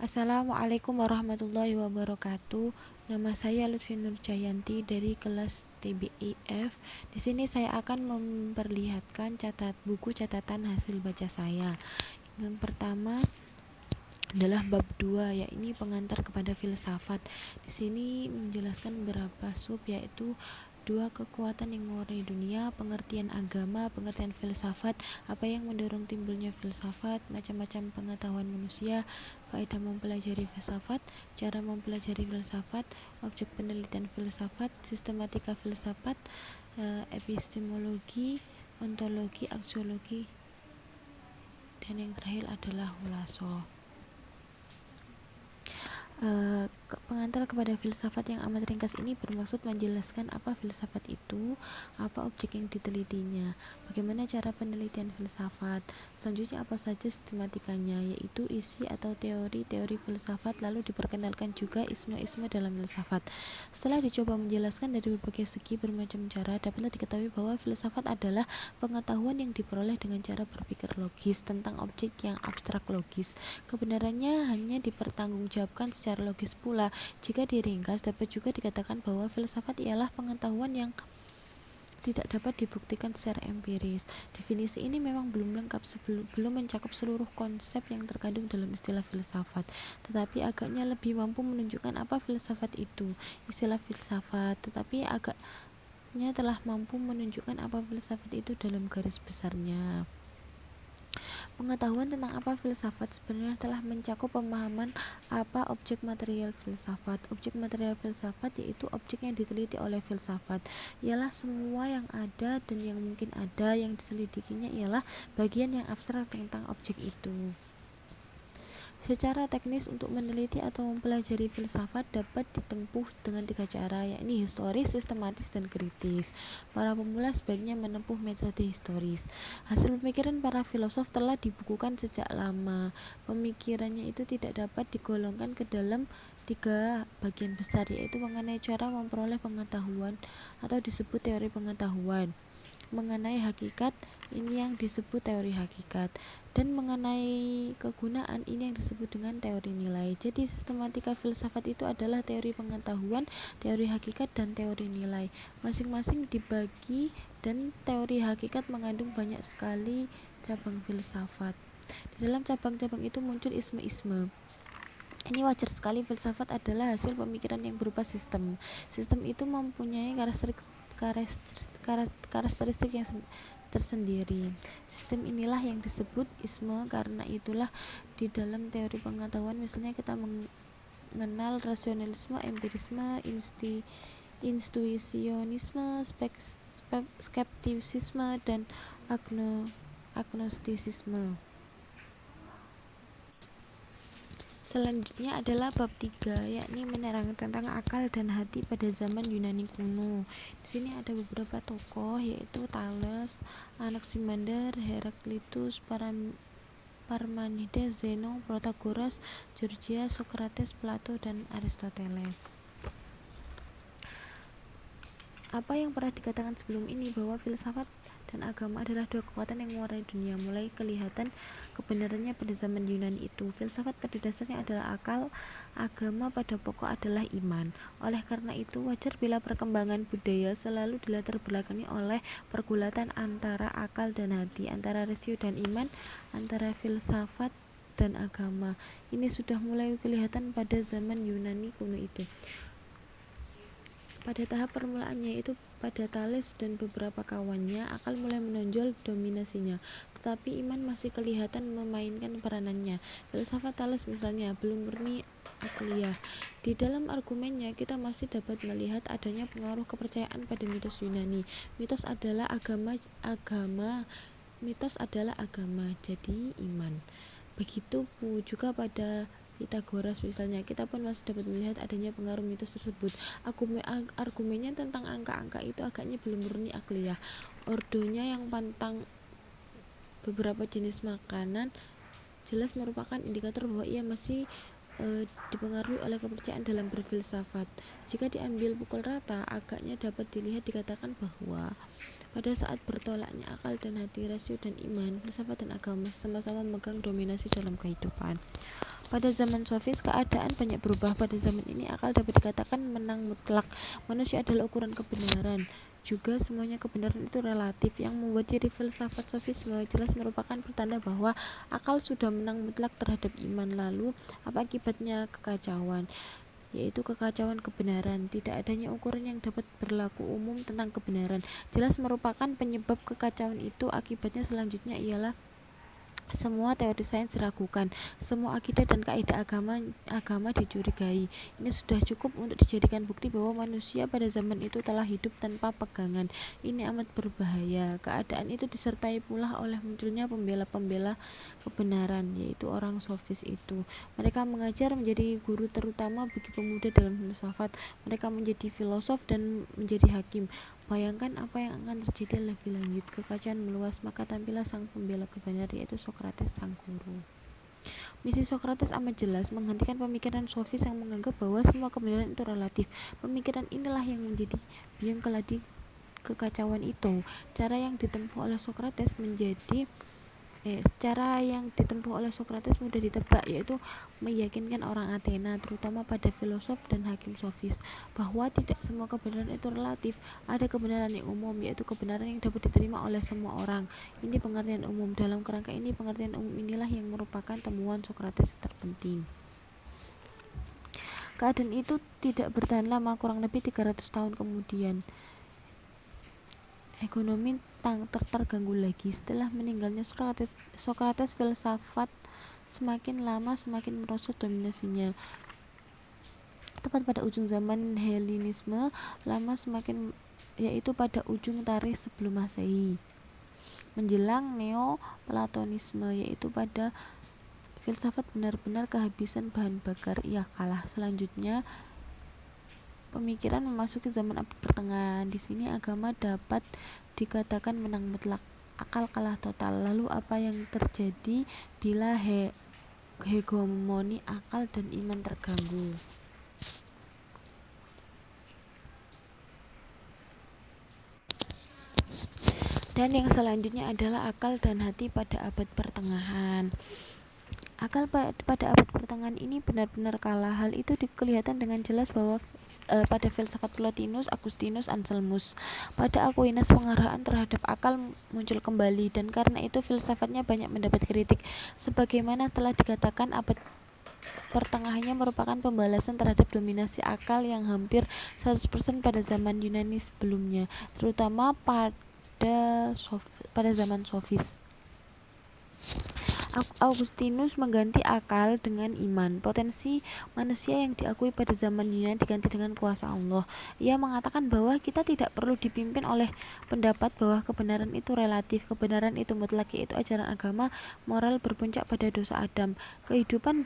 Assalamualaikum warahmatullahi wabarakatuh. Nama saya Lutfi Nurjayanti dari kelas TBIF. Di sini saya akan memperlihatkan buku catatan hasil baca saya. Yang pertama adalah bab 2, yakni pengantar kepada filsafat. Di sini menjelaskan beberapa sub, yaitu 2 kekuatan yang mewarnai dunia, pengertian agama, pengertian filsafat, apa yang mendorong timbulnya filsafat, macam-macam pengetahuan manusia, faedah mempelajari filsafat, cara mempelajari filsafat, objek penelitian filsafat, sistematika filsafat, epistemologi, ontologi, aksiologi, dan yang terakhir adalah hulaso. Pengantar kepada filsafat yang amat ringkas ini bermaksud menjelaskan apa filsafat itu, apa objek yang ditelitinya, bagaimana cara penelitian filsafat, selanjutnya apa saja sistematikanya, yaitu isi atau teori-teori filsafat, lalu diperkenalkan juga isme-isme dalam filsafat. Setelah dicoba menjelaskan dari berbagai segi bermacam cara, dapatlah diketahui bahwa filsafat adalah pengetahuan yang diperoleh dengan cara berpikir logis tentang objek yang abstrak logis. Kebenarannya hanya dipertanggungjawabkan secara logis pula. Jika diringkas, dapat juga dikatakan bahwa filsafat ialah pengetahuan yang tidak dapat dibuktikan secara empiris. Definisi ini memang belum lengkap, belum mencakup seluruh konsep yang terkandung dalam istilah filsafat, tetapi agaknya lebih mampu menunjukkan apa filsafat itu. Istilah filsafat, tetapi agaknya telah mampu menunjukkan apa filsafat itu dalam garis besarnya. Pengetahuan tentang apa filsafat sebenarnya telah mencakup pemahaman apa objek material filsafat. Objek material filsafat yaitu objek yang diteliti oleh filsafat. Ialah semua yang ada dan yang mungkin ada, yang diselidikinya ialah bagian yang abstrak tentang objek itu. Secara teknis, untuk meneliti atau mempelajari filsafat dapat ditempuh dengan 3 cara, yakni historis, sistematis, dan kritis. Para pemula sebaiknya menempuh metode historis. Hasil pemikiran para filosof telah dibukukan sejak lama. Pemikirannya itu tidak dapat digolongkan ke dalam 3 bagian besar, yaitu mengenai cara memperoleh pengetahuan atau disebut teori pengetahuan, mengenai hakikat, ini yang disebut teori hakikat, dan mengenai kegunaan, ini yang disebut dengan teori nilai. Jadi sistematika filsafat itu adalah teori pengetahuan, teori hakikat, dan teori nilai. Masing-masing dibagi, dan teori hakikat mengandung banyak sekali cabang filsafat. Di dalam cabang-cabang itu muncul isme-isme. Ini wajar sekali, filsafat adalah hasil pemikiran yang berupa sistem. Sistem itu mempunyai karakteristik yang tersendiri. Sistem inilah yang disebut isme. Karena itulah di dalam teori pengetahuan, misalnya kita mengenal rasionalisme, empirisme, intuisionisme, skeptisisme, dan agnostisisme. Selanjutnya adalah bab 3, yakni menerangkan tentang akal dan hati pada zaman Yunani kuno. Di sini ada beberapa tokoh, yaitu Thales, Anaximander, Heraklitus, Parmenides, Zeno, Protagoras, Gorgias, Socrates, Plato, dan Aristoteles. Apa yang pernah dikatakan sebelum ini, bahwa filsafat dan agama adalah 2 kekuatan yang mewarnai dunia. Mulai kelihatan kebenarannya pada zaman Yunani itu. Filsafat pada dasarnya adalah akal, agama pada pokok adalah iman. Oleh karena itu, wajar bila perkembangan budaya selalu dilatar belakangi oleh pergulatan antara akal dan hati, antara rasio dan iman, antara filsafat dan agama. Ini sudah mulai kelihatan pada zaman Yunani kuno itu. Pada tahap permulaannya, itu pada Thales dan beberapa kawannya, akal mulai menonjol dominasinya, tetapi iman masih kelihatan memainkan peranannya. Filsafat Thales misalnya belum murni akliyah. Di dalam argumennya, kita masih dapat melihat adanya pengaruh kepercayaan pada mitos Yunani. Mitos adalah agama, jadi iman. Begitu juga pada Pythagoras misalnya, kita pun masih dapat melihat adanya pengaruh mitos tersebut. Argumennya tentang angka-angka itu agaknya belum murni akliyah. Ordonya yang pantang beberapa jenis makanan jelas merupakan indikator bahwa ia masih dipengaruhi oleh kepercayaan dalam berfilsafat. Jika diambil pukul rata, agaknya dapat dikatakan bahwa pada saat bertolaknya akal dan hati, rasio dan iman, filsafat dan agama sama-sama memegang dominasi dalam kehidupan. Pada zaman Sofis, keadaan banyak berubah. Pada zaman ini, akal dapat dikatakan menang mutlak. Manusia adalah ukuran kebenaran. Juga semuanya kebenaran itu relatif. Yang membuat ciri filsafat sofisme jelas merupakan pertanda bahwa akal sudah menang mutlak terhadap iman. Lalu, apa akibatnya? Kekacauan, yaitu kekacauan kebenaran. Tidak adanya ukuran yang dapat berlaku umum tentang kebenaran jelas merupakan penyebab kekacauan itu. Akibatnya selanjutnya ialah semua teori sains diragukan, semua akidah dan kaidah agama dicurigai. Ini sudah cukup untuk dijadikan bukti bahwa manusia pada zaman itu telah hidup tanpa pegangan. Ini amat berbahaya. Keadaan itu disertai pula oleh munculnya pembela-pembela kebenaran, yaitu orang sofis itu. Mereka mengajar menjadi guru terutama bagi pemuda dalam filsafat. Mereka menjadi filosof dan menjadi hakim. Bayangkan apa yang akan terjadi lebih lanjut. Kekacauan meluas, maka tampillah sang pembela kebenaran, yaitu Sokrates, sang guru. Misi Sokrates amat jelas, menghentikan pemikiran sofis yang menganggap bahwa semua kebenaran itu relatif. Pemikiran inilah yang menjadi biang keladi kekacauan itu. Cara yang ditempuh oleh Sokrates mudah ditebak, yaitu meyakinkan orang Athena, terutama pada filosof dan hakim sofis, bahwa tidak semua kebenaran itu relatif. Ada kebenaran yang umum, yaitu kebenaran yang dapat diterima oleh semua orang. Ini pengertian umum. Dalam kerangka ini, pengertian umum inilah yang merupakan temuan Sokrates terpenting. Keadaan itu tidak bertahan lama, kurang lebih 300 tahun kemudian. Ekonomi terganggu lagi. Setelah meninggalnya Sokrates, filsafat semakin lama semakin merosot dominasinya. Tepat pada ujung zaman Helenisme lama semakin, yaitu pada ujung tarikh sebelum Masehi, menjelang Neoplatonisme, yaitu pada filsafat benar-benar kehabisan bahan bakar, ia kalah. Selanjutnya pemikiran memasuki zaman abad pertengahan. Di sini agama dapat dikatakan menang mutlak, akal kalah total. Lalu apa yang terjadi bila hegemoni akal dan iman terganggu? Dan yang selanjutnya adalah akal dan hati pada abad pertengahan. Akal pada abad pertengahan ini benar-benar kalah. Hal itu kelihatan dengan jelas bahwa pada filsafat Plotinus, Augustinus, Anselmus. Pada Aquinas, pengarahan terhadap akal muncul kembali, dan karena itu filsafatnya banyak mendapat kritik. Sebagaimana telah dikatakan, abad pertengahannya merupakan pembalasan terhadap dominasi akal yang hampir 100% pada zaman Yunani sebelumnya, terutama pada zaman Sofis. Augustinus mengganti akal dengan iman. Potensi manusia yang diakui pada zaman Yunani diganti dengan kuasa Allah. Ia mengatakan bahwa kita tidak perlu dipimpin oleh pendapat bahwa kebenaran itu relatif, kebenaran itu mutlak, yaitu ajaran agama moral berpuncak pada dosa Adam. Kehidupan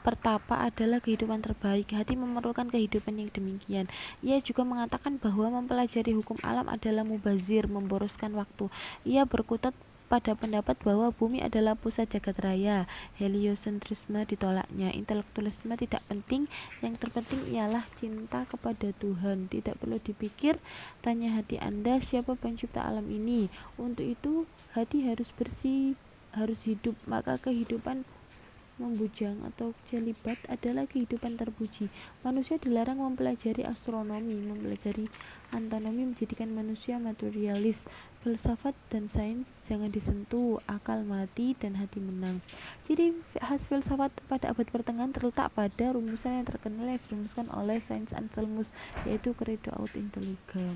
pertapa adalah kehidupan terbaik. Hati memerlukan kehidupan yang demikian. Ia juga mengatakan bahwa mempelajari hukum alam adalah mubazir, memboroskan waktu. Ia berkutat pada pendapat bahwa bumi adalah pusat jagat raya. Heliosentrisme ditolaknya. Intelektualisme tidak penting, yang terpenting ialah cinta kepada Tuhan. Tidak perlu dipikir, tanya hati Anda, siapa pencipta alam ini. Untuk itu hati harus bersih, harus hidup. Maka kehidupan membujang atau celibat adalah kehidupan terpuji. Manusia dilarang mempelajari astronomi, mempelajari anatomi menjadikan manusia materialis. Filsafat dan sains jangan disentuh, akal mati dan hati menang. Ciri khas filsafat pada abad pertengahan terletak pada rumusan yang terkenal yang dirumuskan oleh Sains Anselmus, yaitu Credo aut intelligere.